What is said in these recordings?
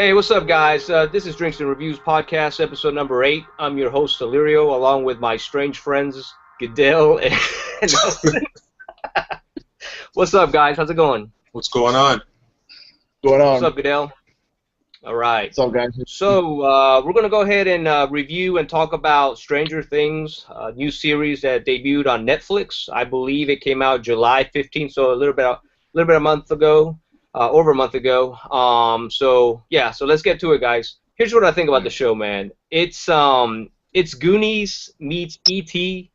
Hey, what's up, guys? This is Drinks and Reviews Podcast, episode number 8. I'm your host, Illyrio, along with my strange friends, Goodell and Nelson. What's up, guys? How's it going? What's going on? What's up, Goodell? All right. What's up, guys? So we're going to go ahead and review and talk about Stranger Things, a new series that debuted on Netflix. I believe it came out July 15th, so a little bit a month ago. Over a month ago. So let's get to it, guys. Here's what I think about the show, man. It's Goonies meets E.T.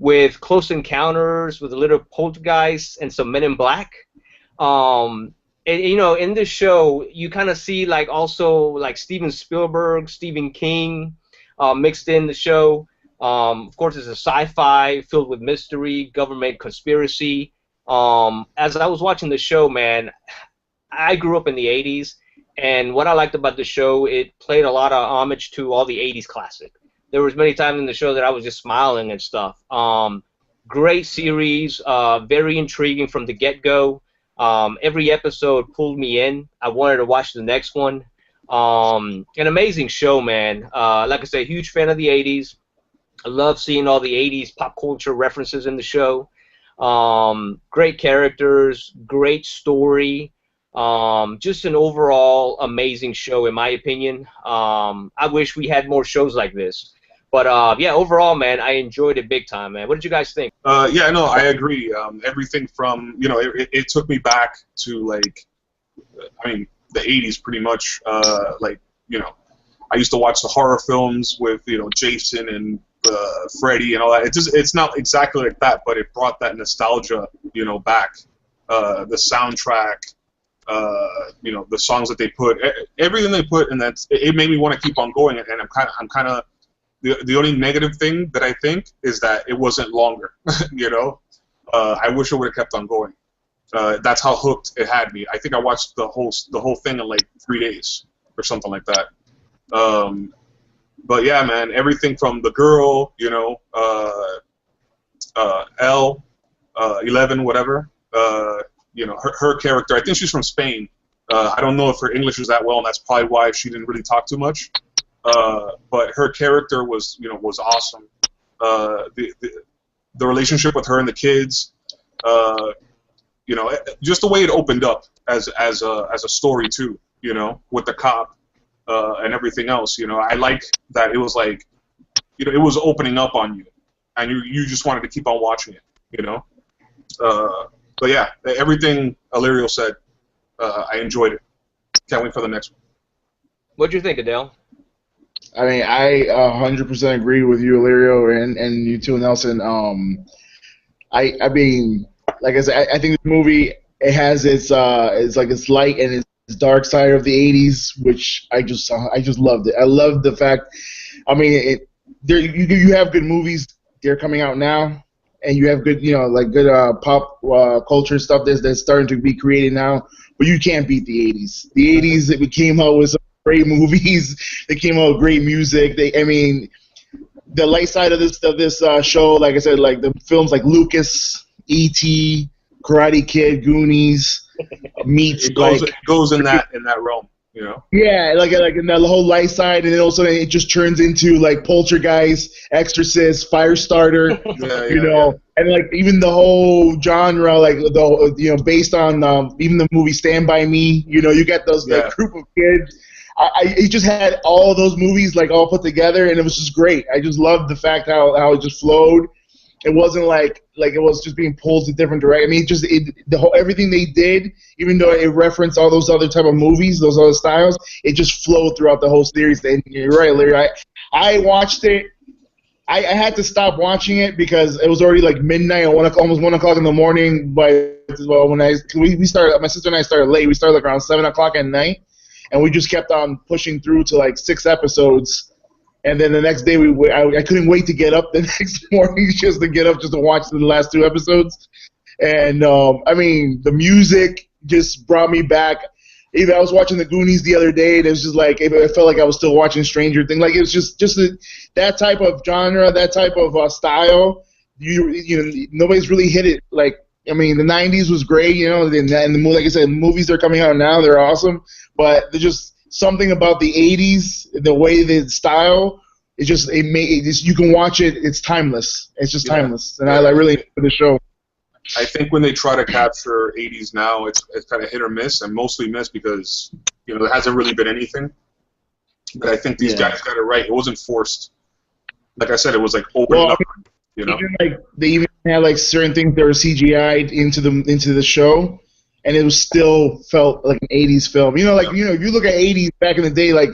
with Close Encounters with a little poltergeist and some Men in Black. And you know, in this show, you kind of see also Steven Spielberg, Stephen King mixed in the show. Of course, it's a sci-fi filled with mystery, government conspiracy. As I was watching the show, man, I grew up in the 80s, and what I liked about the show, it played a lot of homage to all the 80s classic. There was many times in the show that I was just smiling and stuff. Great series, very intriguing from the get-go. Every episode pulled me in. I wanted to watch the next one. An amazing show, man. Like I said, huge fan of the 80s. I love seeing all the 80s pop culture references in the show. Great characters, great story. Just an overall amazing show, in my opinion. I wish we had more shows like this. But, yeah, overall, man, I enjoyed it big time, man. What did you guys think? Yeah, no, I agree. Everything from, you know, it took me back to, the 80s pretty much. You know, I used to watch the horror films with, you know, Jason and Freddy and all that. It's not exactly like that, but it brought that nostalgia, you know, back. The soundtrack. You know, the songs that they put, everything they put, and it made me want to keep on going. And I'm kind of the only negative thing that I think is that it wasn't longer. You know, I wish it would have kept on going. That's how hooked it had me. I think I watched the whole thing in like 3 days or something like that. But yeah, man, everything from the girl, you know, 11, whatever. You know, her character, I think she's from Spain. I don't know if her English was that well, and that's probably why she didn't really talk too much. But her character was awesome. The relationship with her and the kids, you know, just the way it opened up as a story too, you know, with the cop and everything else. You know, I like that it was like, you know, it was opening up on you, and you just wanted to keep on watching it, you know. But yeah, everything Illyrio said, I enjoyed it. Can't wait for the next one. What do you think, Adele? I mean, I 100% agree with you, Illyrio, and you too, Nelson. I mean, like I said, I think the movie, it has its light and its dark side of the 80s, which I just loved it. I love the fact, I mean, you have good movies. They're coming out now. And you have good, you know, like good pop culture stuff that's starting to be created now, but you can't beat the 80s. The 80s, it came out with some great movies. They came out with great music. I mean, the light side of this show, like I said, like the films like Lucas, E.T., Karate Kid, Goonies, meets. It goes in that realm. You know? Yeah, like in the whole light side, and then also it just turns into like Poltergeist, Exorcist, Firestarter, you know, and like even the whole genre, like based on even the movie Stand By Me, you know, you got those that group of kids. It just had all those movies like all put together, and it was just great. I just loved the fact how it just flowed. It wasn't like it was just being pulled to different directions. I mean, everything they did, even though it referenced all those other type of movies, those other styles, it just flowed throughout the whole series. And you're right, Larry. I watched it. I had to stop watching it because it was already like midnight or almost 1 o'clock in the morning. But when we started, my sister and I started late. We started like around 7 o'clock at night, and we just kept on pushing through to like 6 episodes. And then the next day, I couldn't wait to get up the next morning just to watch the last 2 episodes. And, I mean, the music just brought me back. Even I was watching the Goonies the other day, and it was just like, it felt like I was still watching Stranger Things. Like, it was just that type of genre, that type of style. You know, nobody's really hit it. Like, I mean, the 90s was great, you know, and the like I said, the movies that are coming out now, they're awesome. But they're just something about the '80s, the way the style. You can watch it. It's timeless. It's just timeless, and I really enjoy the show. I think when they try to capture '80s now, it's kind of hit or miss, and mostly miss because there hasn't really been anything. But I think these guys got it right. It wasn't forced. Like I said, it was like opening up. Even they even had like certain things that were CGI'd into the show, and it was still felt like an '80s film. If you look at '80s back in the day, like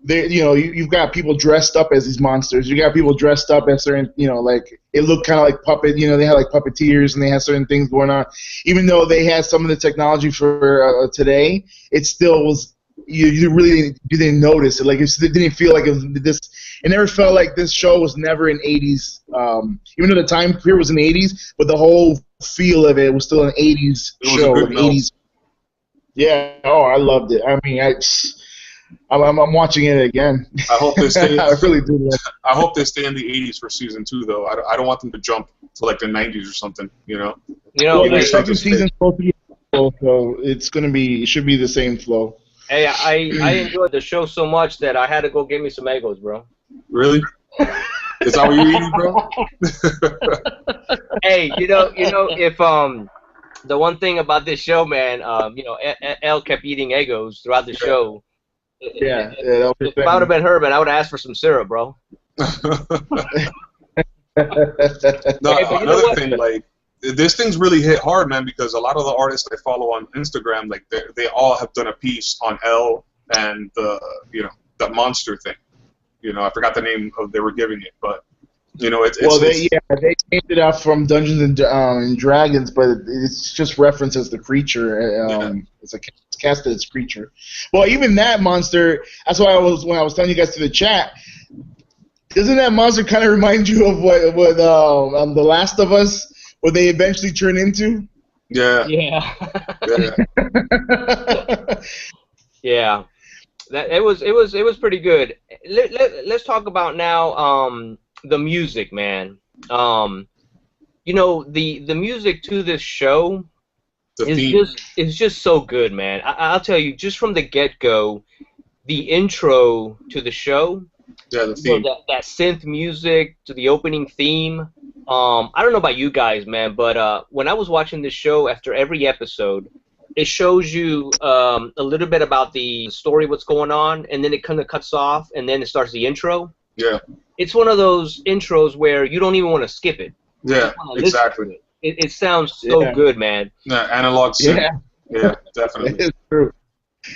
you've got people dressed up as these monsters. You got people dressed up as certain, like it looked kind of like puppet. They had like puppeteers and they had certain things going on. Even though they had some of the technology for today, it still was. You didn't notice it. Like it didn't feel like it was this. It never felt like this show was never an '80s. Even though the time period was in the '80s, but the whole feel of it was still an '80s show. An '80s. Yeah. Oh, I loved it. I mean, I'm watching it again. I hope they stay. I really do. I hope they stay in the '80s for season 2, though. I don't want them to jump to like the '90s or something. The second season's supposed to be, so it should be the same flow. Hey, I enjoyed the show so much that I had to go get me some Eggos, bro. Really? Is that what you're eating, bro? Hey, if the one thing about this show, man, Elle kept eating Eggos throughout the show. If I would have been her, man, I would have asked for some syrup, bro. Another thing, like, this thing's really hit hard, man, because a lot of the artists I follow on Instagram, like, they all have done a piece on Elle and the monster thing. I forgot the name they were giving it, but they changed it out from Dungeons and Dragons, but it's just references the creature. It's casted as creature. Well, even that monster. That's why when I was telling you guys to the chat. Doesn't that monster kind of remind you of what The Last of Us? What they eventually turn into? Yeah. Yeah. Yeah. Yeah. It was pretty good. Let's talk about now the music, man. The music to this show is just so good, man. I'll tell you, just from the get-go, the intro to the show. Yeah, the theme. That synth music to the opening theme. I don't know about you guys, man, but when I was watching this show, after every episode, it shows you a little bit about the story, what's going on, and then it kind of cuts off, and then it starts the intro. Yeah. It's one of those intros where you don't even want to skip it. Yeah, exactly. It sounds so good, man. Yeah, analog synth. Yeah, definitely. It's true.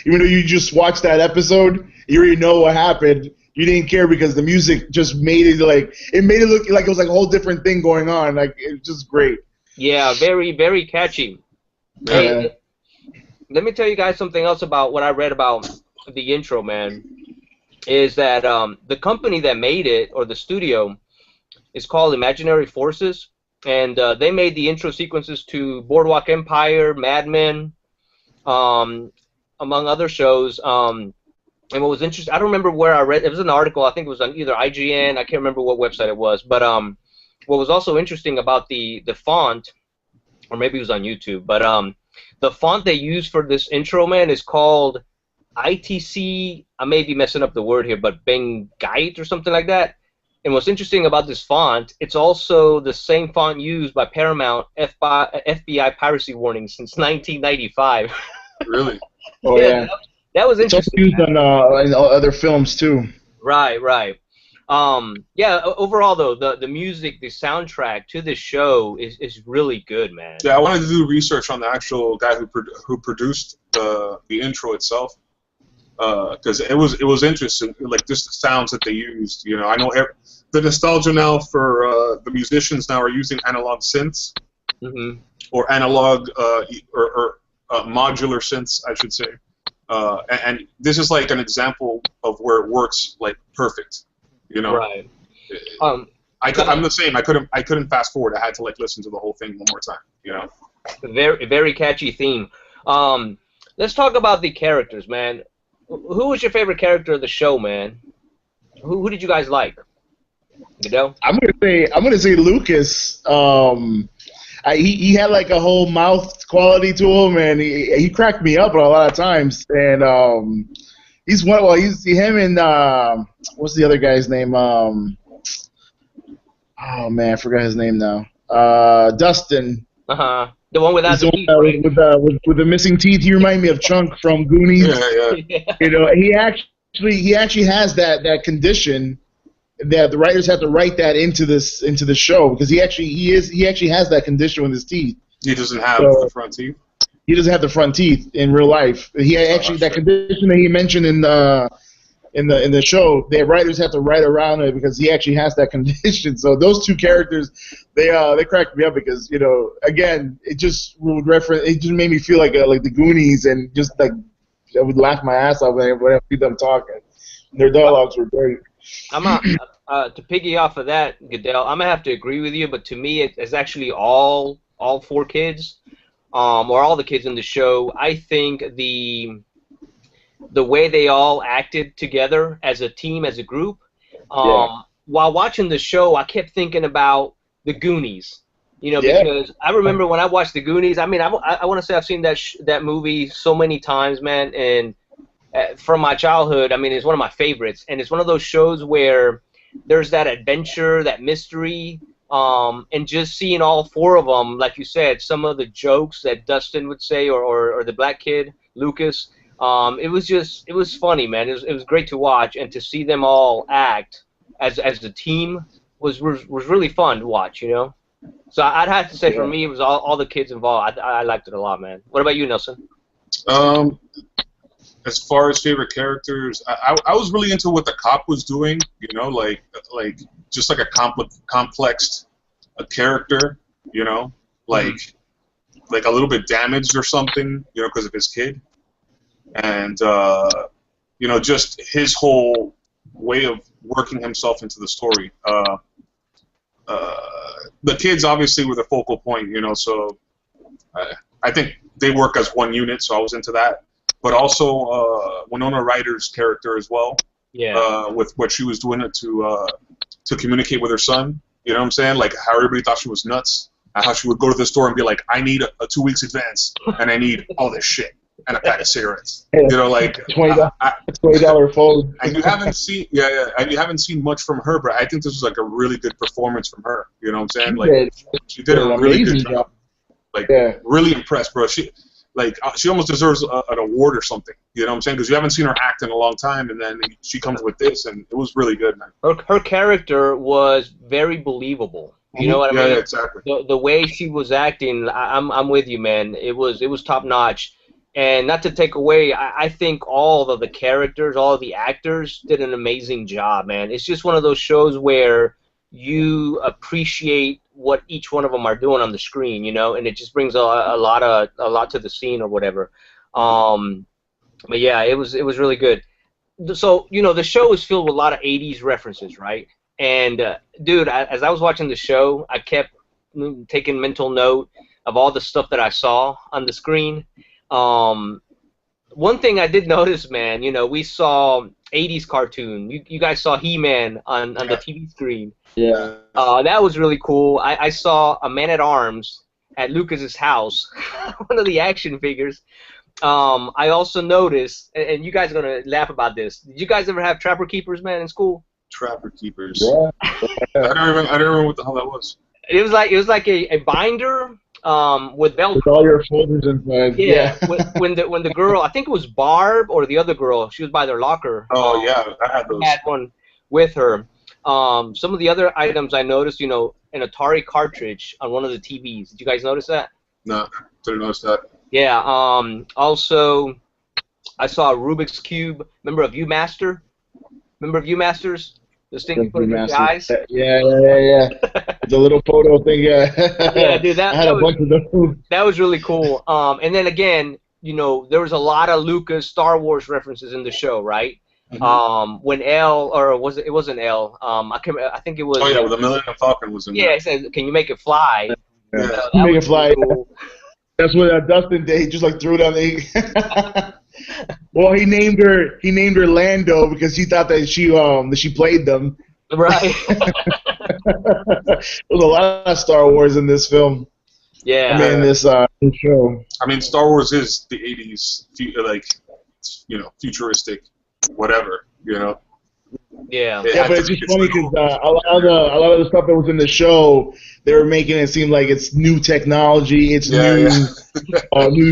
Even though you just watched that episode, you already know what happened. You didn't care because the music just made it look like it was like a whole different thing going on. Like, it was just great. Yeah, very, very catchy. Yeah. Hey, let me tell you guys something else about what I read about the intro, man. Is that the company that made it, or the studio, is called Imaginary Forces, and they made the intro sequences to Boardwalk Empire, Mad Men, among other shows. And what was interesting, I don't remember where I read, it was an article, I think it was on either IGN, I can't remember what website it was, but what was also interesting about the font, or maybe it was on YouTube, but the font they used for this intro, man, is called ITC, I may be messing up the word here, but Bengite or something like that. And what's interesting about this font, it's also the same font used by Paramount FBI piracy warning since 1995. Really? Oh, yeah. That was interesting. It's used on in other films too. Right. Yeah. Overall, though, the music, the soundtrack to this show is really good, man. Yeah, I wanted to do research on the actual guy who produced the intro itself, because it was interesting, like just the sounds that they used. I know the nostalgia now for the musicians now are using analog synths, or analog or modular synths, I should say. And this is like an example of where it works like perfect, Right. I'm the same. I couldn't fast forward. I had to like listen to the whole thing one more time. Very, very catchy theme. Let's talk about the characters, man. Who was your favorite character of the show, man? Who did you guys like? I'm gonna say Lucas. He had like a whole mouth quality to him, and he cracked me up a lot of times. And He's one. Well, he's him and what's the other guy's name? Oh man, I forgot his name now. Dustin. The one without the teeth, right? with the missing teeth. He remind me of Chunk from Goonies. Yeah. You know, he actually has that condition that the writers have to write that into the show because he actually has that condition with his teeth. He doesn't have the front teeth. He doesn't have the front teeth in real life. He actually that condition that he mentioned in the show, the writers have to write around it because he actually has that condition. So those two characters, they cracked me up because again, it just made me feel like the Goonies and just like I would laugh my ass off whenever I see them talking. Their dialogues were great. To piggy off of that, Goodell, I'm gonna have to agree with you, but to me, it's actually all four kids, or all the kids in the show. I think the way they all acted together as a team, as a group. While watching the show, I kept thinking about the Goonies. Because I remember when I watched the Goonies. I mean, I want to say I've seen that movie so many times, man, and from my childhood, I mean, it's one of my favorites, and it's one of those shows where there's that adventure, that mystery, and just seeing all four of them, like you said, some of the jokes that Dustin would say, or the black kid, Lucas, it was funny, man. It was great to watch, and to see them all act as the team was really fun to watch, So I'd have to say for me, it was all the kids involved. I liked it a lot, man. What about you, Nelson? As far as favorite characters, I was really into what the cop was doing, like just like a complex character, like a little bit damaged or something, because of his kid, and just his whole way of working himself into the story. The kids obviously were the focal point, so I think they work as one unit, so I was into that. But also Winona Ryder's character as well. Yeah. With what she was doing to communicate with her son. You know what I'm saying? Like how everybody thought she was nuts. How she would go to the store and be like, I need a 2 weeks advance, and I need all this shit and a pack of cigarettes. Like $20 phone. And you haven't seen, and you haven't seen much from her, but I think this was like a really good performance from her. You know what I'm saying? She did a really good job. Really impressed, bro. She almost deserves an award or something. You know what I'm saying? Because you haven't seen her act in a long time, and then she comes with this, and it was really good, man. Her character was very believable. You know what I mean? Yeah, exactly. The way she was acting, I'm with you, man. It was top notch. And not to take away, I think all of the characters, all of the actors did an amazing job, man. It's just one of those shows where you appreciate what each one of them are doing on the screen, and it just brings a lot to the scene or whatever. But yeah, it was really good. So the show is filled with a lot of '80s references, right? And dude, as I was watching the show, I kept taking mental note of all the stuff that I saw on the screen. One thing I did notice, man, we saw '80s cartoon. You guys saw He-Man on the TV screen. Yeah. That was really cool. I saw a Man-at-Arms at Lucas's house, one of the action figures. I also noticed, and you guys are gonna laugh about this. Did you guys ever have Trapper Keepers, man, in school? Trapper Keepers. Yeah. I don't remember what the hell that was. It was like a binder with Velcro. With all your folders inside. Yeah. when the girl, I think it was Barb or the other girl, she was by their locker. Oh yeah, I had those. Had one with her. Some of the other items I noticed, an Atari cartridge on one of the TVs. Did you guys notice that? No, didn't notice that. Yeah. Also, I saw a Rubik's Cube. Remember a Viewmaster? Remember Viewmasters? This thing you put in your eyes? Yeah. The little photo thing, yeah. Yeah, dude, I had a bunch of those. That was really cool. And then again, there was a lot of Lucas Star Wars references in the show, right? Mm-hmm. When L, or it wasn't L. I think it was. Oh yeah, the Millennium Falcon was in there. Yeah, it said, "Can you make it fly?" Yeah. Make it fly. Cool. That's what Dustin did. He just like threw it on the. Well, he named her Lando because he thought that she played them. Right. There's a lot of Star Wars in this film. Yeah. I mean, this show. I mean, Star Wars is the '80s, futuristic. whatever, you know. Yeah. Yeah, but it's just funny because a lot of the stuff that was in the show, they were making it seem like it's new technology, it's new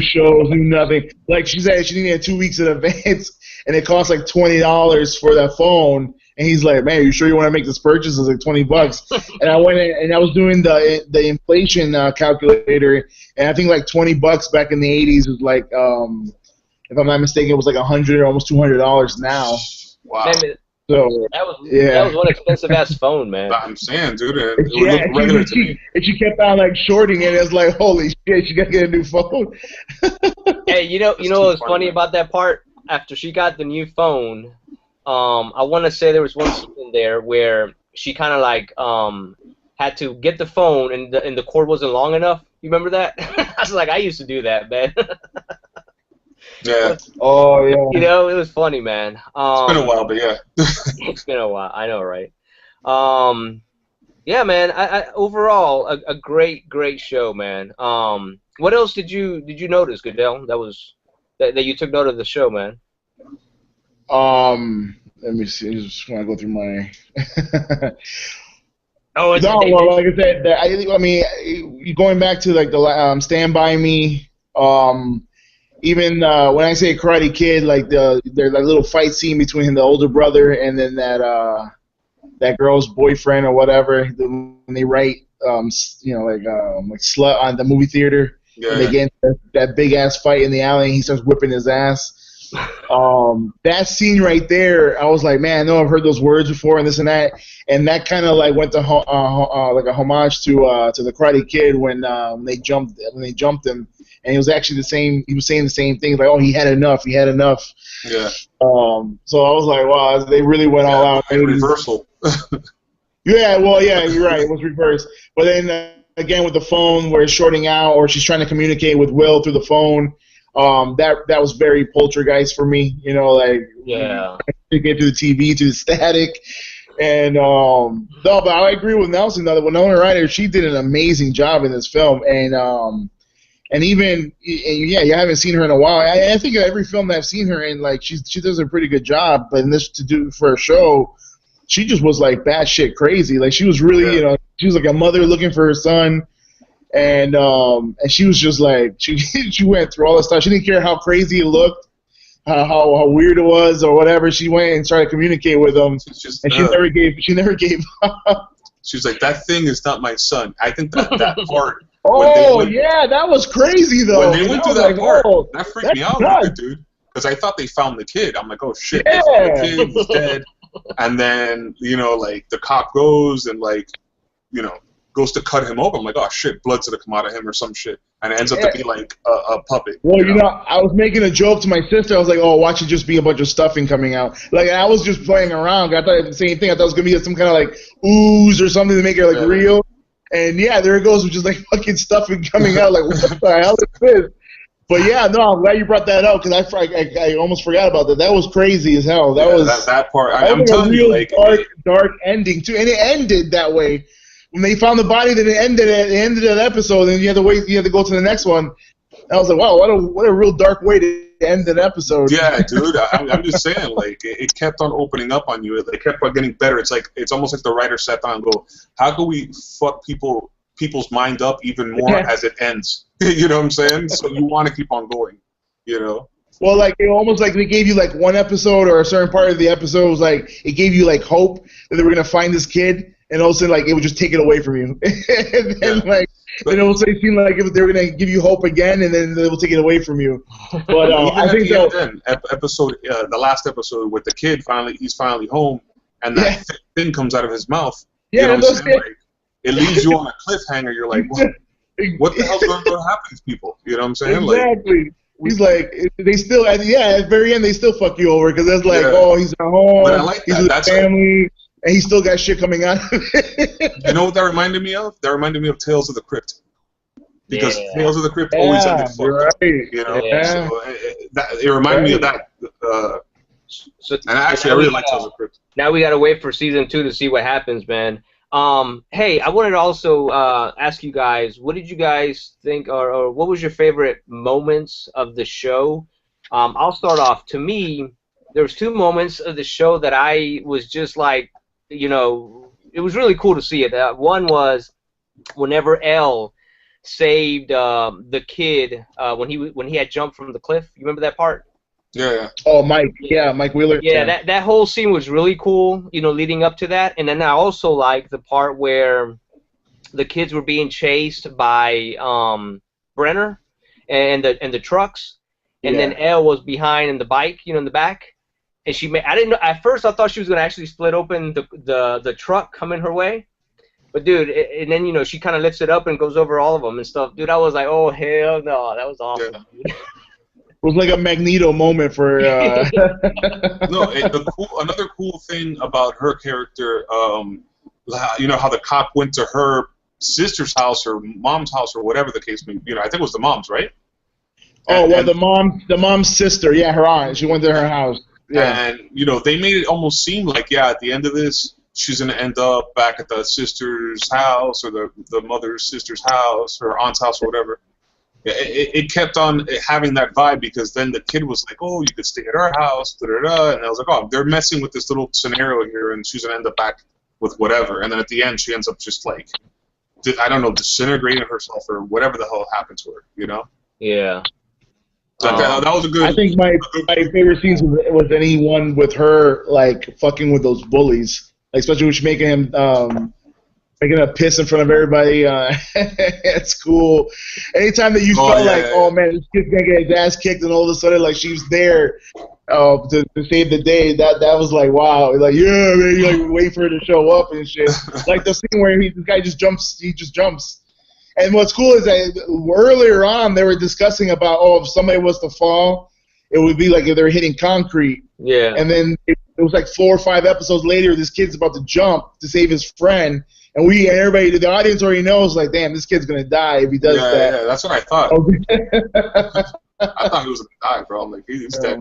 shows, new nothing. Like she said, she needed 2 weeks in advance, and it cost like $20 for that phone. And he's like, "Man, are you sure you want to make this purchase?" It's like $20. And I went in, and I was doing the inflation calculator, and I think like $20 back in the '80s was like, if I'm not mistaken, it was like $100, almost $200 now. Wow. Man, So that was one expensive ass phone, man. I'm saying, dude, it would look regular to me. And she kept on like shorting it. It's like, holy shit, she got to get a new phone. Hey, you know what's funny about that part? After she got the new phone, I want to say there was one scene there where she kind of like had to get the phone and the cord wasn't long enough. You remember that? I was like, I used to do that, man. Yeah. Oh yeah. You know, it was funny, man. It's been a while, but yeah. It's been a while. I know, right? Yeah, man. I overall a great show, man. What else did you notice, Goodell? That you took note of the show, man. Let me see. I just want to go through my. Oh, no, well, like I said, I mean, going back to like the Stand By Me. Even when I say Karate Kid, like there's like little fight scene between the older brother and then that girl's boyfriend or whatever. When they write, like slut on the movie theater, and they get into that big ass fight in the alley, and he starts whipping his ass. That scene right there, I was like, man, I know I've heard those words before and this and that kind of like went to like a homage to the Karate Kid when they jumped him. And he was actually the same. He was saying the same thing, like, "Oh, he had enough. He had enough." Yeah. So I was like, "Wow, they really went all out." Reversal. Yeah. Well, yeah, you're right. It was reversed. But then again, with the phone, where it's shorting out, or she's trying to communicate with Will through the phone, that was very poltergeist for me. You know, like get through the TV, through the static. And no, but I agree with Nelson. Though, Winona Ryder, she did an amazing job in this film, and even, yeah, you haven't seen her in a while. I think every film that I've seen her in, like, she does a pretty good job. But in this, to do for a show, she just was like batshit crazy. Like, she was really, she was like a mother looking for her son, and she was just like, she went through all this stuff. She didn't care how crazy it looked, how weird it was, or whatever. She went and started to communicate with him, and she never gave up. She was like, that thing is not my son. I think that part. Yeah, that was crazy though. When they went through that part, that freaked me out a little bit, dude. Because I thought they found the kid. I'm like, oh shit, they found the kid, he's dead. And then, like, the cop goes and, like, goes to cut him open. I'm like, oh shit, blood's gonna come out of him or some shit. And it ends up to be like a puppet. Well, I was making a joke to my sister. I was like, oh, watch it just be a bunch of stuffing coming out. Like, I was just playing around. I thought the same thing. I thought it was gonna be some kind of like ooze or something to make it like real. And yeah, there it goes, with just like fucking stuffing coming out. Like, what the hell is this? But yeah, no, I'm glad you brought that up because I almost forgot about that. That was crazy as hell. That part. I'm telling you, like, dark ending too, and it ended that way. When they found the body, then it ended that episode, and you had to go to the next one. I was like, wow, what a real dark way to end an episode. Yeah, dude, I'm just saying, like, it kept on opening up on you. It kept on getting better. It's almost like the writer sat down and go, how can we fuck people's mind up even more as it ends? You know what I'm saying? So you want to keep on going, Well, like, it almost like they gave you like one episode or a certain part of the episode was like it gave you like hope that they were gonna find this kid, and also like it would just take it away from you, and then then it will seem like they were gonna give you hope again, and then they will take it away from you. But I think the last episode with the kid he's finally home, and that thing comes out of his mouth. Yeah, you know what I'm saying? Like, it leaves you on a cliffhanger. You're like, what the hell's going to happen to these people? You know what I'm saying? Exactly. He's like, they still, at the very end, they still fuck you over because it's like, oh, he's at home, but I like he's with his family, and he's still got shit coming out of it. You know what that reminded me of? That reminded me of Tales of the Crypt. Because Tales of the Crypt always ended fucked up. So it reminded me of that. And actually, I really like Tales of the Crypt. Now we gotta wait for season 2 to see what happens, man. Hey, I wanted to also ask you guys, what did you guys think, or what was your favorite moments of the show? I'll start off. To me, there was 2 moments of the show that I was just like, you know, it was really cool to see it. One was whenever Elle saved the kid when he had jumped from the cliff. You remember that part? Yeah. Oh, Mike. Yeah, Mike Wheeler. Yeah, that whole scene was really cool, you know, leading up to that. And then I also like the part where the kids were being chased by Brenner and the trucks, and then Elle was behind in the bike, you know, in the back. And I didn't know at first. I thought she was gonna actually split open the truck coming her way, but dude, and then you know she kind of lifts it up and goes over all of them and stuff. Dude, I was like, oh hell no, that was awesome. Yeah. It was like a Magneto moment for. No, another cool thing about her character, you know how the cop went to her sister's house or mom's house or whatever the case may be. You know, I think it was the mom's, right? The mom's sister, yeah, her aunt. She went to her house. Yeah. And, you know, they made it almost seem like, yeah, at the end of this, she's going to end up back at the sister's house or the mother's sister's house or aunt's house or whatever. It kept on having that vibe because then the kid was like, oh, you could stay at our house, da-da-da. And I was like, oh, they're messing with this little scenario here and she's going to end up back with whatever. And then at the end, she ends up just like, I don't know, disintegrating herself or whatever the hell happened to her, you know? Yeah. That was a good. I think my favorite scenes was anyone with her like fucking with those bullies, like especially when she's making him piss in front of everybody at school. Anytime that you felt like, oh man, this kid's gonna get his ass kicked, and all of a sudden like she was there to save the day. That was like wow, like yeah, man, you like wait for her to show up and shit. Like the scene where this guy just jumps. And what's cool is that earlier on they were discussing about, if somebody was to fall, it would be like if they were hitting concrete. Yeah. And then it was like 4 or 5 episodes later, this kid's about to jump to save his friend, and everybody, the audience already knows, like, damn, this kid's gonna die if he does that. Yeah, that's what I thought. I thought he was gonna die, bro. I'm like, he's dead.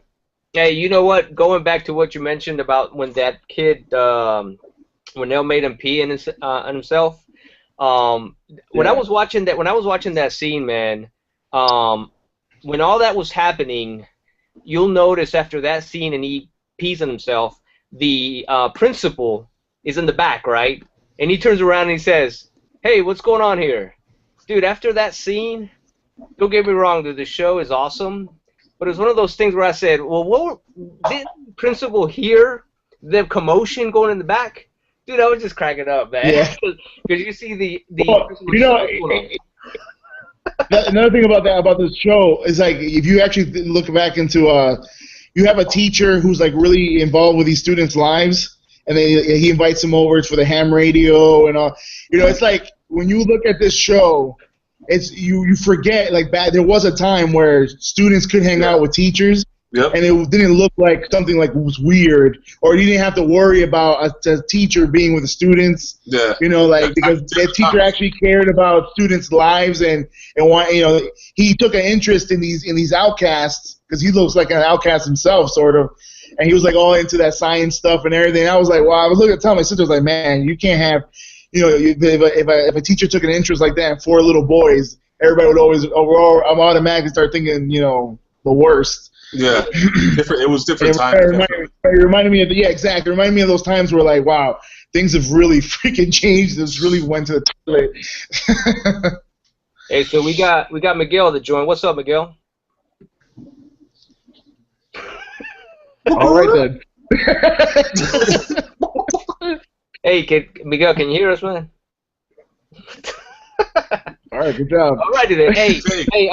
Hey, you know what? Going back to what you mentioned about when that kid, when Elle made him pee on himself. When I was watching that scene, man, when all that was happening, you'll notice after that scene and he pees on himself, the principal is in the back, right? And he turns around and he says, "Hey, what's going on here?" Dude, after that scene, don't get me wrong, dude, the show is awesome, but it's one of those things where I said, well, didn't the principal hear the commotion going in the back? Dude, I was just cracking up, man. Yeah. Because you see the you know, another thing about this show is like if you actually look back into you have a teacher who's like really involved with these students' lives, and he invites them over for the ham radio and all. You know, it's like when you look at this show, it's you forget like there was a time where students could hang out with teachers. Yep. And it didn't look like something like was weird, or you didn't have to worry about a teacher being with the students. Yeah. You know, like because the teacher actually cared about students' lives and he took an interest in these outcasts because he looks like an outcast himself, sort of, and he was like all into that science stuff and everything. And I was like, wow. I was looking at telling my sister, I was like, man, you can't have, if a teacher took an interest like that in 4 little boys, everybody would always, I'm automatically start thinking, the worst. Yeah, different. It was different times. It reminded me of exactly. It reminded me of those times where like, wow, things have really freaking changed. This really went to the toilet. Hey, so we got Miguel to join. What's up, Miguel? All right then. Hey, Miguel, can you hear us, man? All right, good job. All righty then. Hey,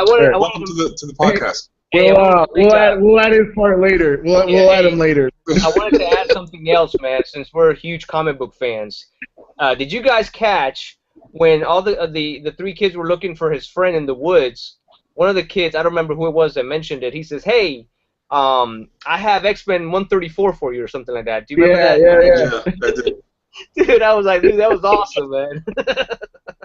welcome to the podcast. We'll add his part later. We'll add him later. I wanted to add something else, man. Since we're huge comic book fans, did you guys catch when all the 3 kids were looking for his friend in the woods? One of the kids, I don't remember who it was that mentioned it. He says, "Hey, I have X-Men 134 for you," or something like that. Do you remember that? Yeah, I did. Dude, I was like, dude, that was awesome, man.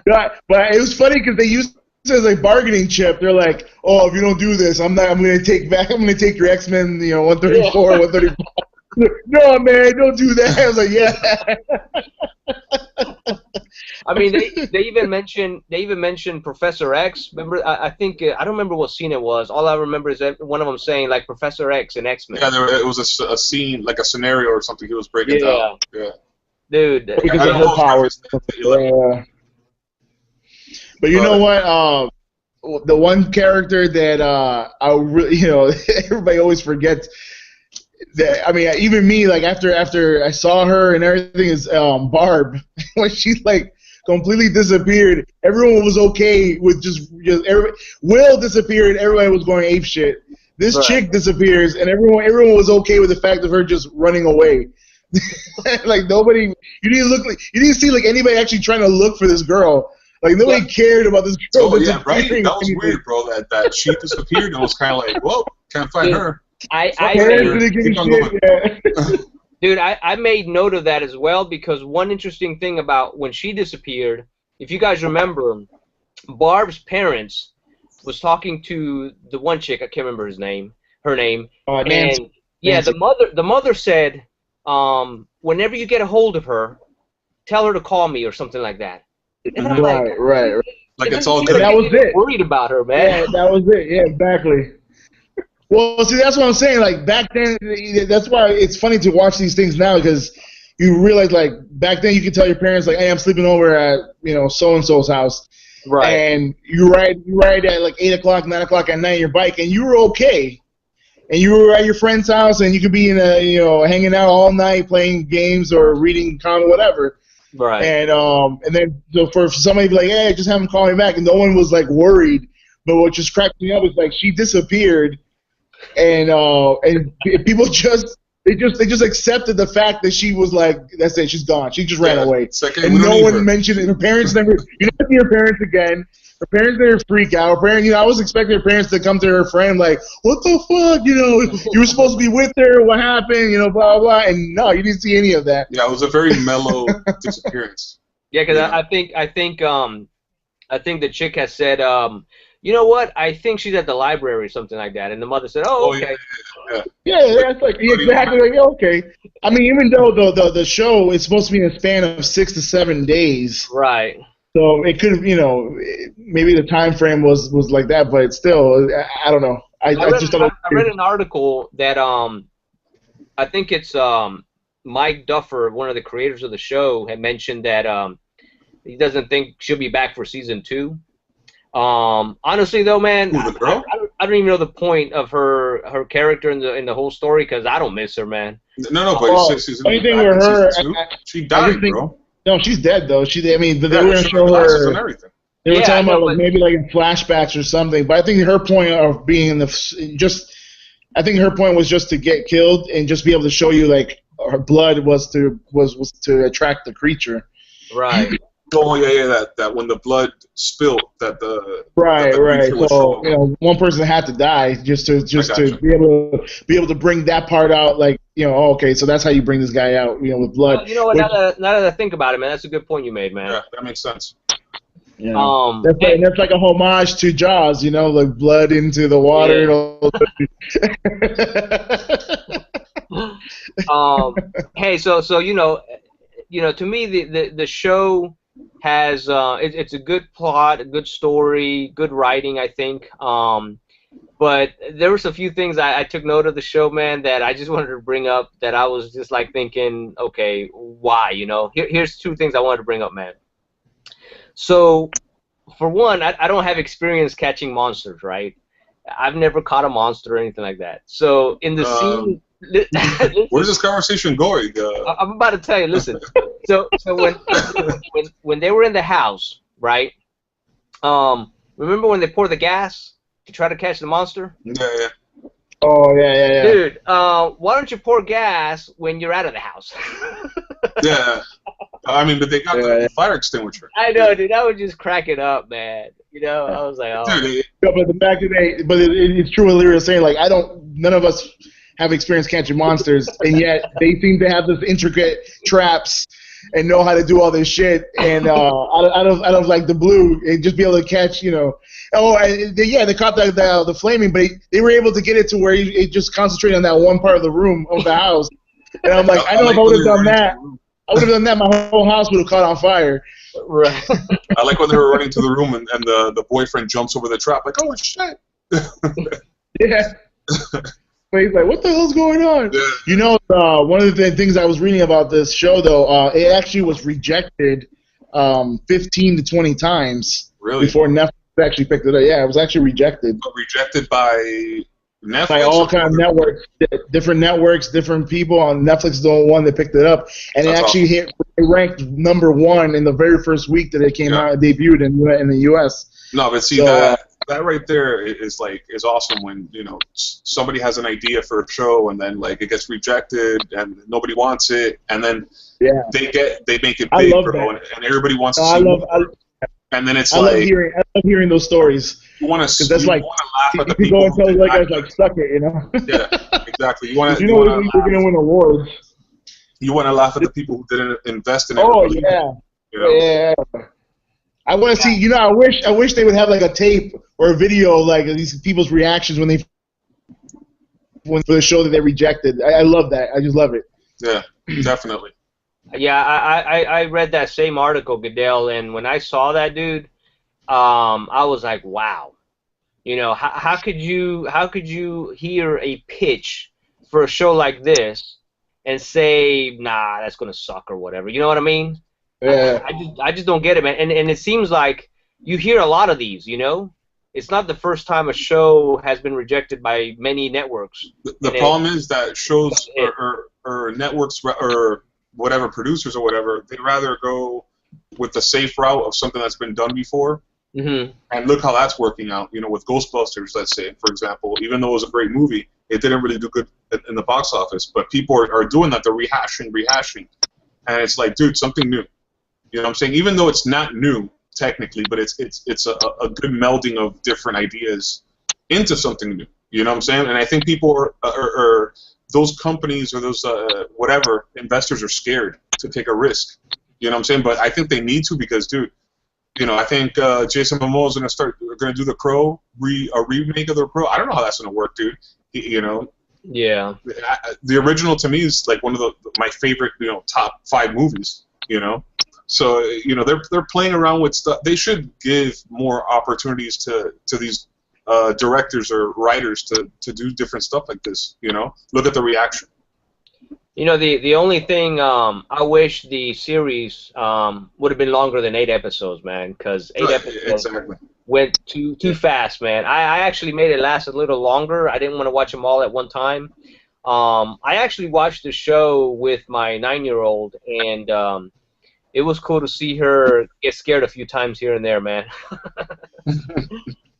Yeah, but it was funny because they used it as a bargaining chip. They're like, "Oh, if you don't do this, I'm gonna take your X-Men, 134, 135." No, man, don't do that. I was like, yeah. I mean, they even mentioned Professor X. Remember, I think I don't remember what scene it was. All I remember is that one of them saying like Professor X and X-Men. Yeah, it was a scene, like a scenario or something he was breaking down. Yeah. Dude. Because of her powers. But you know what? The one character that I really, everybody always forgets. That, I mean, even me, like after I saw her and everything, is Barb. When she like completely disappeared, everyone was okay with just Will disappeared, everybody was going ape shit. This chick disappears, and everyone was okay with the fact of her just running away. Like nobody, you didn't see like anybody actually trying to look for this girl. Like nobody cared about this girl. Oh yeah, right. That was weird, bro. That she disappeared and was kind of like, whoa, can't find her. Dude, I made note of that as well, because one interesting thing about when she disappeared, if you guys remember, Barb's parents was talking to the one chick, I can't remember her name, Nancy. and yeah, the mother said, whenever you get a hold of her, tell her to call me or something like that. And I'm right. Like it's all good. That was it. Worried about her, man. Yeah, that was it. Yeah, exactly. Well, see, that's what I'm saying. Like back then, that's why it's funny to watch these things now, because you realize, like back then, you could tell your parents, like, "Hey, I'm sleeping over at so and so's house," right? And you ride at like 8 o'clock, 9 o'clock at night your bike, and you were okay. And you were at your friend's house, and you could be in hanging out all night playing games or reading comic, whatever. Right. And then so for somebody to be like, "Hey, just have him call me back," and no one was like worried. But what just cracked me up is like she disappeared, and people just accepted the fact that she was like, that's it, she's gone. She just ran away, like, hey, and no one mentioned it. Her parents never. You don't see her parents again. Her parents never freak out. Her parents, I was expecting her parents to come to her friend like, "What the fuck? You were supposed to be with her. What happened? Blah blah blah." And no, you didn't see any of that. Yeah, it was a very mellow disappearance. Yeah, because I think the chick has said, you know what? I think she's at the library or something like that. And the mother said, "Oh, okay." Yeah, that's like exactly like okay. I mean, even though the show is supposed to be in a span of 6 to 7 days, right? So it could have, maybe the time frame was like that, but it's still, I don't know. I read an article that I think it's Mike Duffer, one of the creators of the show, had mentioned that he doesn't think she'll be back for season 2. Honestly, though, man, I don't even know the point of her character in the whole story, because I don't miss her, man. No, but anything with her, she died, bro. No, she's dead though. They were gonna show her. And everything. They were talking about like, maybe like in flashbacks or something. But I think her point of being in I think her point was just to get killed and just be able to show you like her blood was to attract the creature. Right. Oh yeah, that when the blood spilled, that the right. So one person had to die just to be able to bring that part out. Like okay, so that's how you bring this guy out. With blood. Well, you know what? Now that I think about it, man, that's a good point you made, man. Yeah, that makes sense. Yeah. That's like a homage to Jaws. Like blood into the water. Yeah. Hey, so to me the show has it's a good plot, a good story, good writing, I think. But there was a few things I took note of the show, man, that I just wanted to bring up, that I was just like thinking, okay, why? Here's 2 things I wanted to bring up, man. So, for one, I don't have experience catching monsters, right? I've never caught a monster or anything like that. So in the scene. Where's this conversation going? I'm about to tell you. Listen. So when they were in the house, right? Remember when they pour the gas to try to catch the monster? Yeah. Oh yeah. Dude, why don't you pour gas when you're out of the house? Yeah. I mean, but they got the fire extinguisher. I know, dude. I was just cracking up, man. I was like, oh. Dude, but the fact that it's true what Lyra was saying. Like, none of us have experience catching monsters, and yet they seem to have this intricate traps and know how to do all this shit. And out of like the blue, and just be able to catch, they caught the flaming, but they were able to get it to where it just concentrated on that one part of the room of the house. And I'm like, I know if I would have done that. I would have done that. My whole house would have caught on fire. Right. I like when they were running to the room and the boyfriend jumps over the trap like, oh shit. Yeah. But he's like, what the hell's going on? Yeah. You know, one of the things I was reading about this show, though, it actually was rejected 15 to 20 times before Netflix actually picked it up. Yeah, it was actually rejected. But rejected by Netflix? By all kind of networks, different people on Netflix is the only one that picked it up. And That's it actually awesome. it ranked #1 in the very first week that it came out, debuted in the U.S. No, but see, that right there is awesome when, you know, somebody has an idea for a show and then like it gets rejected and nobody wants it and then they make it big, bro, and everybody wants to see more. And then it's I love hearing those stories. You want to that's like laugh at the people. You go and tell guys like suck it, you know. Yeah, exactly. You want to. You know we're gonna win awards. You want to laugh at the people who didn't invest in it. Oh yeah. You know? Yeah. I want to see. You know, I wish they would have like a tape or a video like these people's reactions when for the show that they rejected. I love that. I just love it. Yeah, definitely. Yeah, I read that same article, Goodell, and when I saw that, dude, I was like, wow. You know, how could you hear a pitch for a show like this and say, nah, that's gonna suck or whatever? You know what I mean? Yeah. I just don't get it, man. And it seems like you hear a lot of these. You know, it's not the first time a show has been rejected by many networks. The problem is that shows or networks or whatever producers or whatever, they'd rather go with the safe route of something that's been done before. Mm-hmm. And look how that's working out. You know, with Ghostbusters, let's say, for example, even though it was a great movie, it didn't really do good in the box office. But people are doing that. They're rehashing. And it's like, dude, something new. You know what I'm saying? Even though it's not new, technically, but it's a good melding of different ideas into something new. You know what I'm saying? And I think people are those companies or those whatever investors are scared to take a risk. You know what I'm saying? But I think they need to because, dude, you know, I think Jason Momoa is going to do the Crow, a remake of the Crow. I don't know how that's going to work, dude. You know. Yeah. The original to me is like one of my favorite, you know, top 5 movies. You know. So you know they're playing around with stuff. They should give more opportunities to these directors or writers to do different stuff like this. You know, look at the reaction. You know, the only thing I wish the series would have been longer than 8 episodes, man, because 8 episodes went too fast, man. I actually made it last a little longer. I didn't want to watch them all at one time. I actually watched the show with my 9-year-old, and it was cool to see her get scared a few times here and there, man.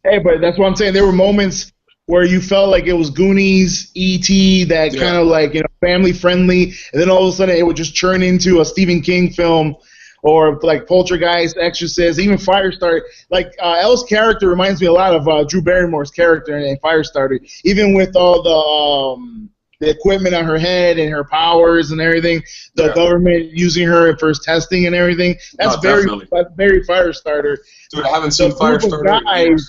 Hey, but that's what I'm saying. There were moments where you felt like it was Goonies, E.T., that kind of like, you know, family friendly, and then all of a sudden it would just turn into a Stephen King film, or like Poltergeist, Exorcist, even Firestarter. Like Elle's character reminds me a lot of Drew Barrymore's character in Firestarter, even with all the equipment on her head and her powers and everything, the government using her for testing and everything. That's very Firestarter. Dude, I haven't seen Firestarter.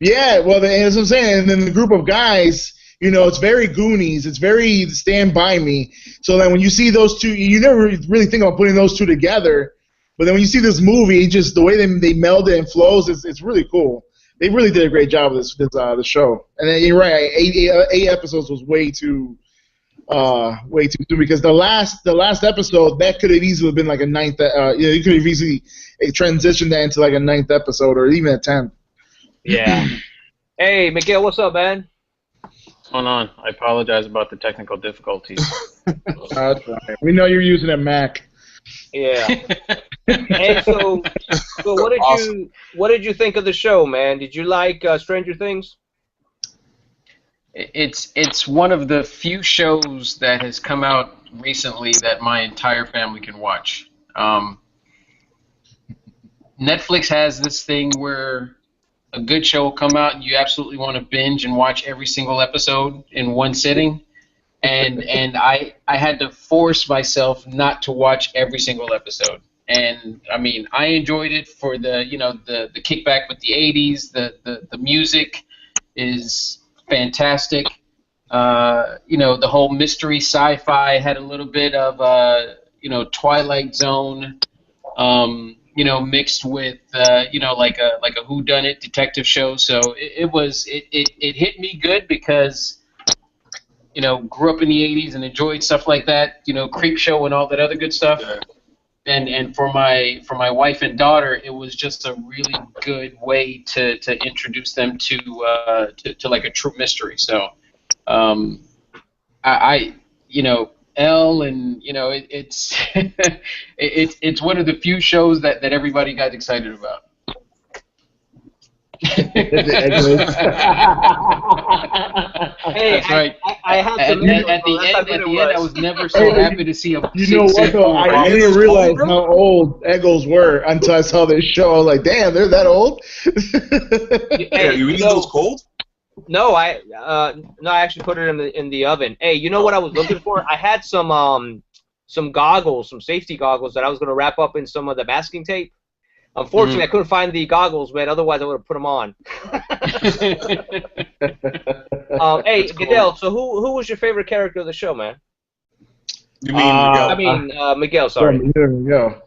Yeah, well, that's what I'm saying. And then the group of guys, you know, it's very Goonies. It's very Stand By Me. So then when you see those two, you never really think about putting those two together. But then when you see this movie, just the way they meld it and flows, it's really cool. They really did a great job with this show. And then you're right, 8 episodes was way too soon, because the last episode that could have easily been like a 9th. You could have easily transitioned that into like a 9th episode or even a 10th. Yeah. Hey, Miguel, what's up, man? What's going on? I apologize about the technical difficulties. That's right. We know you're using a Mac. Yeah. Hey, so what did you think of the show, man? Did you like Stranger Things? It's one of the few shows that has come out recently that my entire family can watch. Netflix has this thing where a good show will come out and you absolutely want to binge and watch every single episode in one sitting. And I had to force myself not to watch every single episode. And I mean, I enjoyed it for the kickback with the 80s. The music is fantastic. The whole mystery sci-fi had a little bit of Twilight Zone You know, mixed with you know, like a whodunit detective show. So it hit me good because, you know, grew up in the '80s and enjoyed stuff like that. You know, Creep Show and all that other good stuff. Yeah. And for my wife and daughter, it was just a really good way to introduce them to like a true mystery. So, I you know, Elle, and you know, it's it's one of the few shows that everybody got excited about. Hey, That's right. I had to At mention, the bro, that's how end, good at it the end, I was. was never so happy to see a You know what though? I didn't realize how old Eggles were until I saw this show. I was like, damn, they're that old. Yeah, you eating those cold? No, I actually put it in the oven. Hey, you know what I was looking for? I had some goggles, some safety goggles that I was gonna wrap up in some of the masking tape. Unfortunately, I couldn't find the goggles, man. Otherwise, I would have put them on. Hey, Goodell. So who was your favorite character of the show, man? You mean Miguel? I mean Miguel. Sorry. There we go.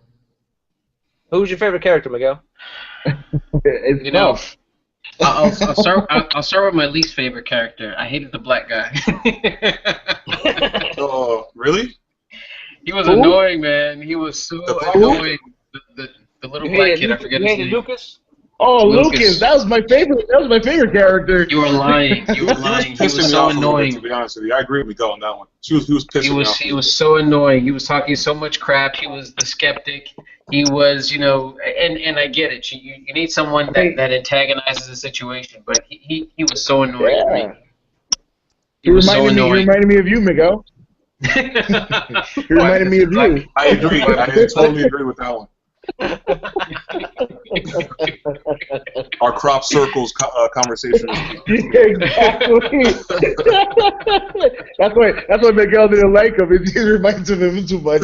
Who was your favorite character, Miguel? It's You know, tough. I'll start with my least favorite character. I hated the black guy. Oh, really? He was annoying, man. He was so annoying. The little black kid, I forget his name. Lucas? Oh, Lucas, that was my favorite. That was my favorite character. You were lying. You were lying. He was so annoying. To be honest with you, I agree with Miguel on that one. He was pissing me off. He was so annoying. He was talking so much crap. He was the skeptic. He was, you know, and I get it. You need someone that antagonizes the situation, but he was so annoying to me. He was so annoying. He reminded me of you, Miguel. He reminded me of you. I agree. I totally agree with that one. Our crop circles conversation. Exactly. that's why Miguel didn't like him. It reminds him of him too much.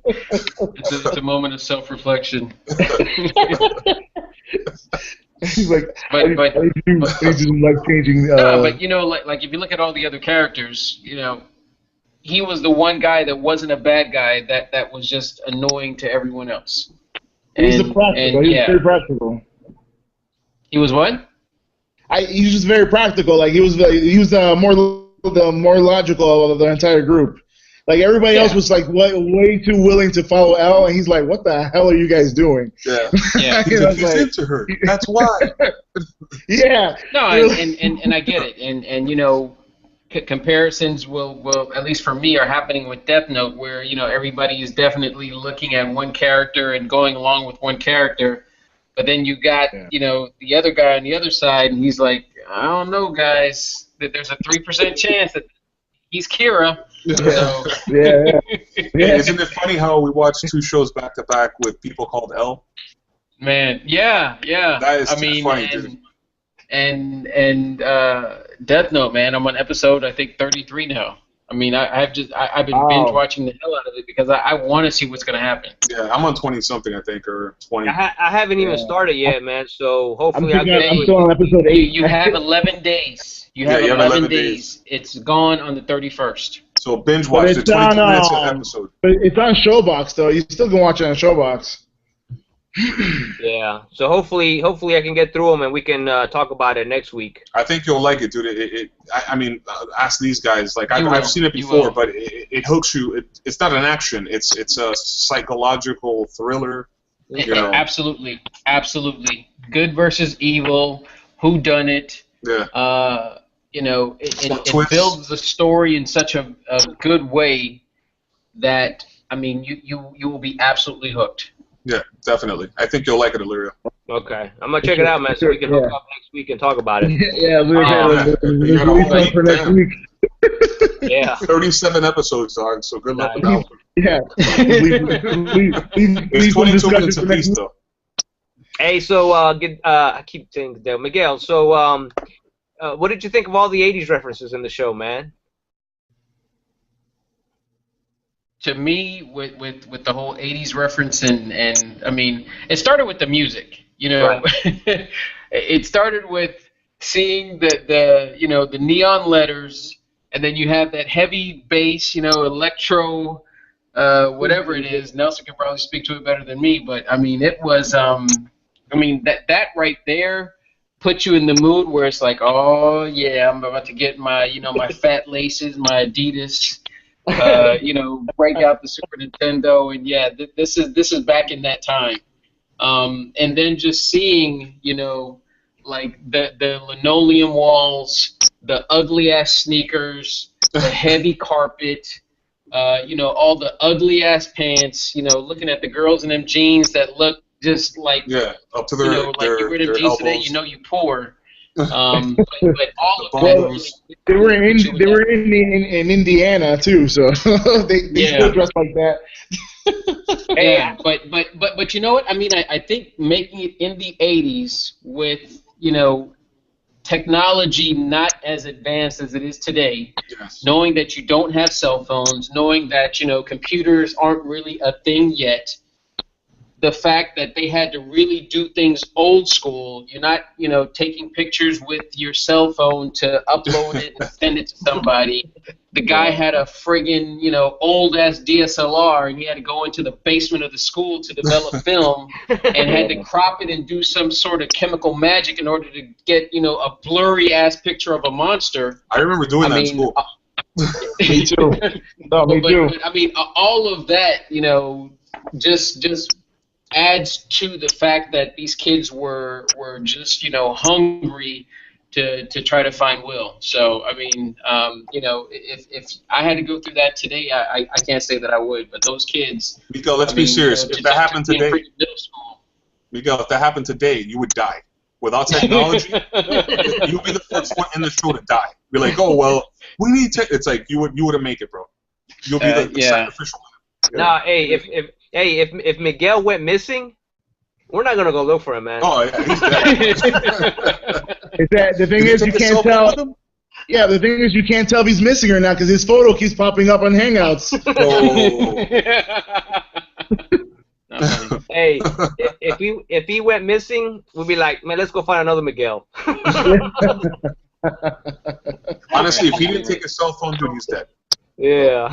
It's a moment of self-reflection. He's like, but he's just like changing. No, but you know, like if you look at all the other characters, you know, he was the one guy that wasn't a bad guy that was just annoying to everyone else. He was practical. He was very practical. He was what? He was just very practical. Like he was more logical of the entire group. Like everybody else was like way too willing to follow Elle, and he's like, "What the hell are you guys doing?" Yeah, he's like, into her. That's why. Yeah. No, and I get it, and you know, comparisons will at least for me are happening with Death Note, where you know everybody is definitely looking at one character and going along with one character, but then you got you know the other guy on the other side, and he's like, I don't know, guys, that there's a 3% chance that he's Kira. So. Yeah. Isn't it funny how we watched two shows back to back with people called Elle? Man, yeah. That is funny, dude. And Death Note, man, I'm on episode I think 33 now. I mean, I've been binge watching the hell out of it because I want to see what's gonna happen. Yeah, I'm on 20 something I think, or 20. I haven't even started yet, man. So hopefully I'm still on episode 8. You have 11 days. You have 11 days. It's gone on the 31st. So binge watch the 22 minutes an episode. But it's on Showbox though. You still can watch it on Showbox. Yeah. So hopefully I can get through them and we can talk about it next week. I think you'll like it, dude. I mean, ask these guys. Like I've seen it before, but it hooks you. It's not an action. It's a psychological thriller. You know. Absolutely. Good versus evil. Who done it? Yeah. You know, it builds the story in such a good way that I mean, you will be absolutely hooked. Yeah, definitely. I think you'll like it, Illyria. Okay, I'm gonna check it out, man, so we can hook up next week and talk about it. We're for next week. Yeah. 37 episodes, dog. So good luck with that one. Yeah. It's 22 minutes apiece, though. Hey, so I keep saying Miguel. So what did you think of all the '80s references in the show, man? To me, with the whole '80s reference and I mean, it started with the music. You know, right. It started with seeing the you know the neon letters, and then you have that heavy bass, you know, electro whatever it is. Nelson can probably speak to it better than me, but I mean, it was, I mean, that right there puts you in the mood where it's like, oh yeah, I'm about to get my, my fat laces, my Adidas, break out the Super Nintendo, and yeah, this is back in that time. And then just seeing, like the linoleum walls, the ugly ass sneakers, the heavy carpet, all the ugly ass pants, looking at the girls in them jeans that look just like, up to their, like you wear them jeans today, you poor. But all of Well, that they were in Indiana too, so they still dress like that. Yeah, but you know what? I mean, I think making it in the 80s with, technology not as advanced as it is today, knowing that you don't have cell phones, knowing that, computers aren't really a thing yet, the fact that they had to really do things old school, you're not, taking pictures with your cell phone to upload it and send it to somebody. The guy had a friggin', old-ass DSLR, and he had to go into the basement of the school to develop film and had to crop it and do some sort of chemical magic in order to get, a blurry-ass picture of a monster. I remember doing that in school. Me too. No, me too. But, I mean, all of that, just adds to the fact that these kids were just, hungry to try to find Will. So, I mean, if I had to go through that today, I can't say that I would. But those kids... Miguel, let's be serious. If that happened today... Miguel, if that happened today, you would die. Without technology, you'd be the first one in the show to die. Be like, oh, well, we need it's like, you wouldn't make it, bro. You'll be the sacrificial one. Nah, hey, if Miguel went missing, we're not gonna go look for him, man. Oh, yeah, he's dead. The thing is, you can't tell. Yeah, the thing is, you can't tell if he's missing or not because his photo keeps popping up on Hangouts. Oh. Hey, if he went missing, we'd be like, man, let's go find another Miguel. Honestly, if he didn't take his cell phone, dude, he's dead. Yeah.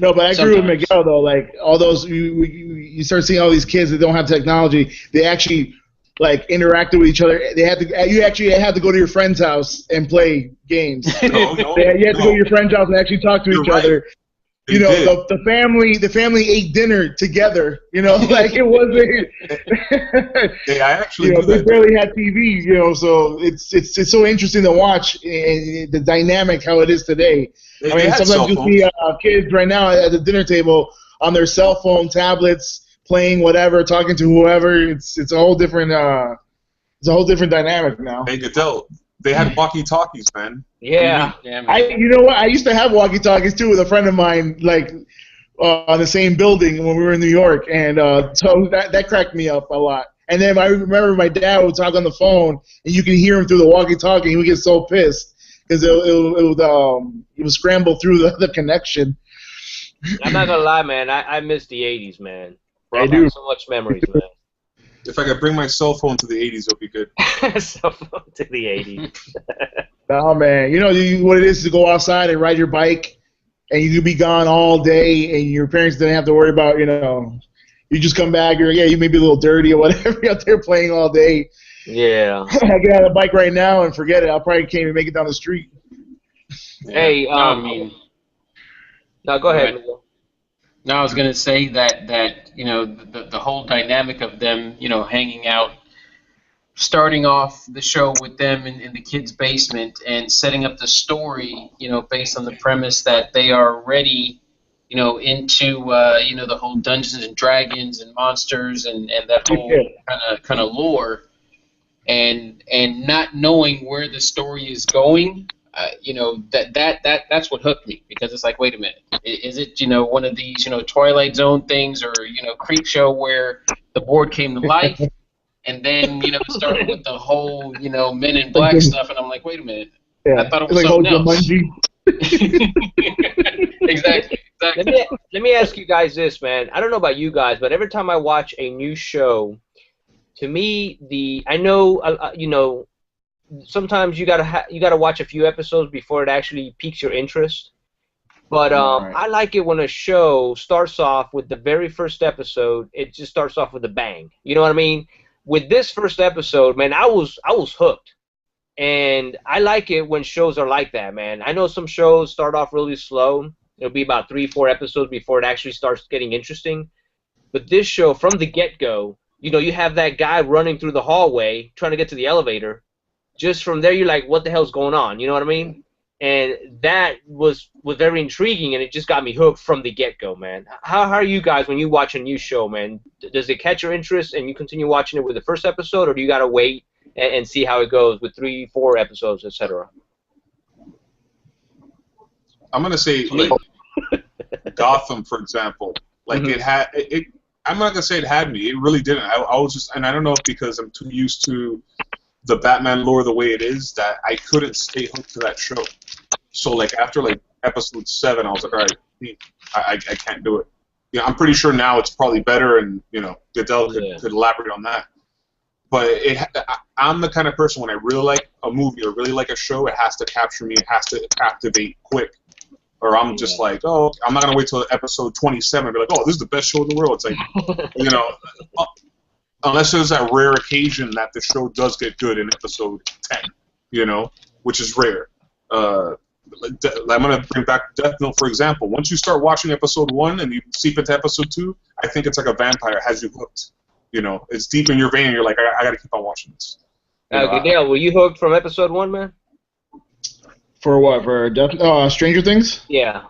No, but I agree with Miguel though. Like all those, you start seeing all these kids that don't have technology. They actually like interacted with each other. You actually had to go to your friend's house and play games. You had to go to your friend's house and actually talk to each other. The family ate dinner together. Like it wasn't. I actually they barely had TV. So it's so interesting to watch the dynamic how it is today. I mean, sometimes you see kids right now at the dinner table on their cell phone, tablets, playing whatever, talking to whoever. It's a whole different dynamic now. Hey, Goodell, they had walkie-talkies, man. Yeah. You know what? I used to have walkie-talkies too with a friend of mine, like on the same building when we were in New York, and so that cracked me up a lot. And then I remember my dad would talk on the phone, and you can hear him through the walkie-talkie, and he would get so pissed because it would scramble through the connection. I'm not gonna lie, man. I miss the '80s, man. I do. So much memories, man. If I could bring my cell phone to the '80s, it would be good. Cell phone to the '80s. Oh man, what it is to go outside and ride your bike, and you could be gone all day, and your parents didn't have to worry about you just come back, or you may be a little dirty or whatever. You're out there playing all day. Yeah. I get on a bike right now and forget it. I probably can't even make it down the street. Hey, no, go ahead. No, I was gonna say that the whole dynamic of them hanging out, starting off the show with them in the kids' basement and setting up the story based on the premise that they are already into the whole Dungeons and Dragons and monsters and that whole kind of lore, and not knowing where the story is going. That's what hooked me, because it's like, wait a minute, is it one of these Twilight Zone things, or Creep Show where the board came to life, and then it started with the whole Men in Black stuff, and I'm like, wait a minute, I thought it was something else. Exactly. Let me ask you guys this, man. I don't know about you guys, but every time I watch a new show, to me, I know sometimes you gotta watch a few episodes before it actually piques your interest. But Right. I like it when a show starts off with the very first episode. It just starts off with a bang. You know what I mean? With this first episode, man, I was hooked. And I like it when shows are like that, man. I know some shows start off really slow. It'll be about 3-4 episodes before it actually starts getting interesting. But this show, from the get-go, you know, you have that guy running through the hallway trying to get to the elevator. Just from there, you're like, what the hell's going on? You know what I mean? And that was very intriguing, and it just got me hooked from the get-go, man. How are you guys when you watch a new show, man? Does it catch your interest and you continue watching it with the first episode, or do you got to wait and see how it goes with 3-4 episodes, etc.? I'm gonna say like Gotham, for example. Like I'm not gonna say it had me. It really didn't. I was just, and I don't know if because I'm too used to the Batman lore the way it is that I couldn't stay hooked to that show. So like after like episode 7, I was like, all right, I can't do it. You know, I'm pretty sure now it's probably better, and you know, Goodell could elaborate on that. But I'm the kind of person, when I really like a movie or really like a show, it has to capture me. It has to captivate quick. Or I'm just like, oh, I'm not gonna wait till episode 27 and be like, oh, this is the best show in the world. It's like, you know, unless there's that rare occasion that the show does get good in episode 10, you know, which is rare. I'm gonna bring back Death Note, for example. Once you start watching episode 1 and you seep into episode 2, I think it's like a vampire. It has you hooked. You know, it's deep in your vein. And you're like, I gotta keep on watching this. Dale, were you hooked from episode 1, man? For what? For Stranger Things? Yeah.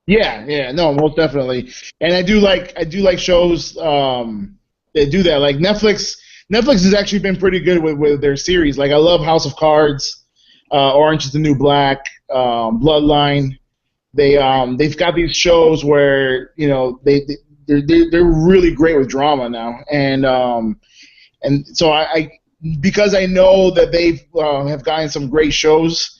Yeah, no, most definitely. And I do like shows that do that. Like Netflix has actually been pretty good with their series. Like I love House of Cards, Orange is the New Black, Bloodline. They've got these shows where, you know, they're really great with drama now. And so I because I know that they have gotten some great shows.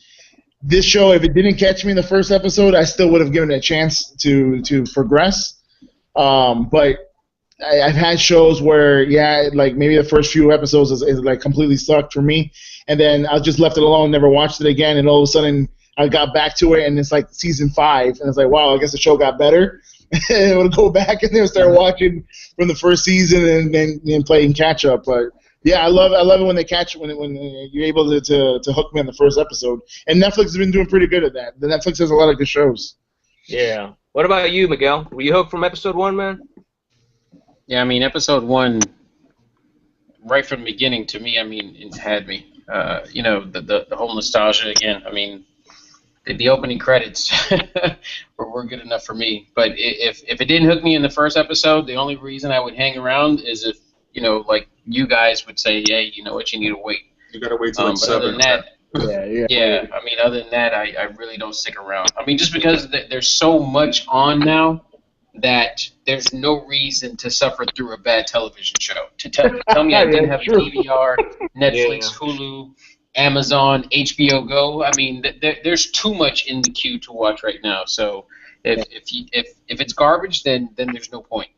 This show, if it didn't catch me in the first episode, I still would have given it a chance to progress. But I've had shows where, like maybe the first few episodes is like completely sucked for me, and then I just left it alone, never watched it again, and all of a sudden I got back to it, and it's like season 5, and it's like, wow, I guess the show got better. And I would go back and then start watching from the first season and then playing catch up. But yeah, I love it when they catch when you're able to hook me on the first episode. And Netflix has been doing pretty good at that. The Netflix has a lot of good shows. Yeah. What about you, Miguel? Were you hooked from episode 1, man? Yeah, I mean, episode 1, right from the beginning, to me, I mean, it had me. You know, the whole nostalgia again. I mean, the opening credits were good enough for me. But if it didn't hook me in the first episode, the only reason I would hang around is if, you know, like you guys would say, hey, you know what, you need to wait. You gotta wait till it's 7. Other than that, yeah. I mean, other than that, I really don't stick around. I mean, just because there's so much on now that there's no reason to suffer through a bad television show. To tell me I didn't have a DVR, Netflix, Hulu, Amazon, HBO Go. I mean, there's too much in the queue to watch right now. So if it's garbage, then there's no point.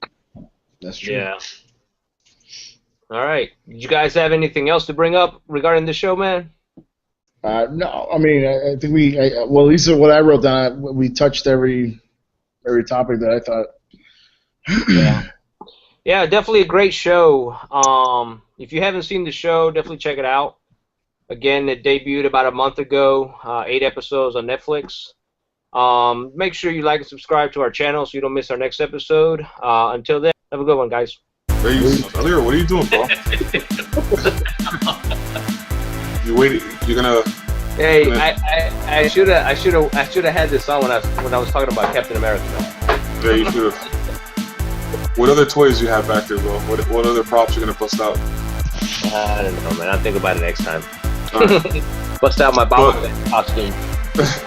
That's true. Yeah. All right. Did you guys have anything else to bring up regarding the show, man? No, I mean, I think well, at least what I wrote down, we touched every topic that I thought. Yeah, definitely a great show. If you haven't seen the show, definitely check it out. Again, it debuted about a month ago, 8 episodes on Netflix. Make sure you like and subscribe to our channel so you don't miss our next episode. Until then, have a good one, guys. Earlier, what are you doing, bro? You're gonna. Hey, I should have had this on when I was talking about Captain America. Yeah, you should have. What other toys do you have back there, bro? What other props you gonna bust out? I don't know, man. I'll think about it next time. Right. Bust out my Boba Fett costume.